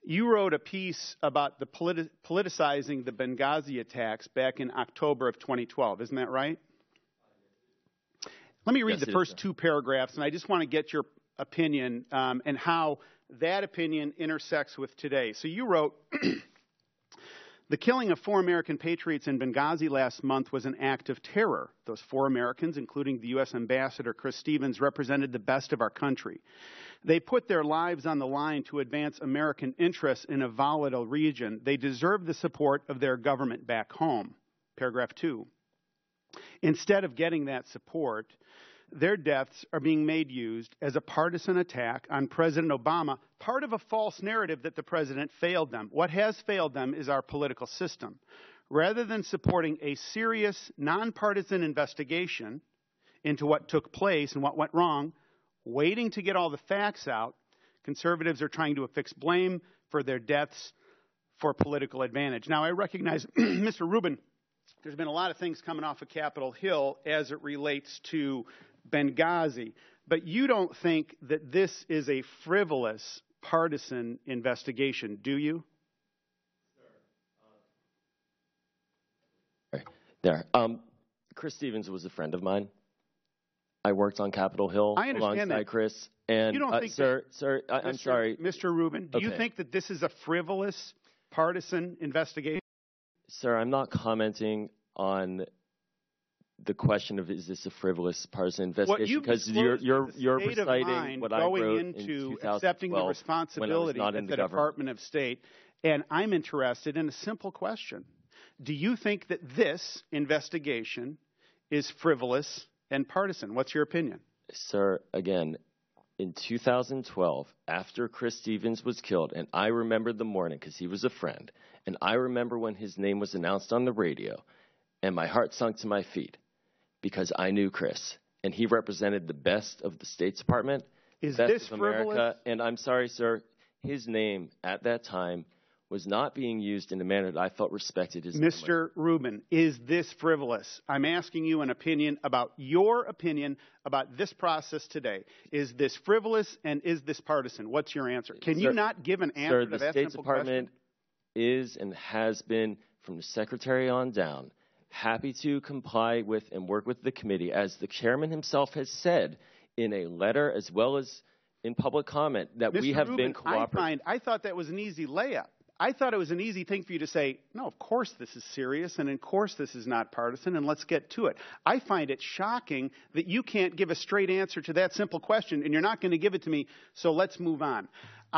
You wrote a piece about the politicizing the Benghazi attacks back in October of 2012. Isn't that right? Let me read the first two paragraphs, and I just want to get your opinion and how that opinion intersects with today. So you wrote, the killing of 4 American patriots in Benghazi last month was an act of terror. Those 4 Americans, including the U.S. Ambassador Chris Stevens, represented the best of our country. They put their lives on the line to advance American interests in a volatile region. They deserve the support of their government back home. Paragraph 2. Instead of getting that support, their deaths are being made used as a partisan attack on President Obama, part of a false narrative that the president failed them. What has failed them is our political system. Rather than supporting a serious, nonpartisan investigation into what took place and what went wrong, waiting to get all the facts out, conservatives are trying to affix blame for their deaths for political advantage. Now, I recognize, Mr. Rubin, there's been a lot of things coming off of Capitol Hill as it relates to Benghazi, but you don't think that this is a frivolous partisan investigation, do you? There. Chris Stevens was a friend of mine. I worked on Capitol Hill alongside Chris. And you don't think I'm sorry. Mr. Rubin, do you think that this is a frivolous partisan investigation? Sir, I'm not commenting on the question of is this a frivolous partisan investigation, because you're reciting what I wrote in 2012 accepting the responsibility when I was not in at the Department of State. And I'm interested in a simple question. Do you think that this investigation is frivolous and partisan? What's your opinion? Sir, again, in 2012, after Chris Stevens was killed, and I remember the morning because he was a friend, and I remember when his name was announced on the radio, and my heart sunk to my feet because I knew Chris, and he represented the best of the State Department, is best this of America. Frivolous? And I'm sorry, sir, his name at that time was not being used in a manner that I felt respected his Mr. Rubin, is this frivolous? I'm asking you an opinion about your opinion about this process today. Is this frivolous and is this partisan? What's your answer? Can you not give an answer to that simple question? The State Department is and has been, from the Secretary on down, happy to comply with and work with the committee, as the chairman himself has said in a letter as well as in public comment, that we have been cooperative. I thought that was an easy layup. I thought it was an easy thing for you to say, no, of course this is serious, and of course this is not partisan, and let's get to it. I find it shocking that you can't give a straight answer to that simple question, and you're not going to give it to me, so let's move on.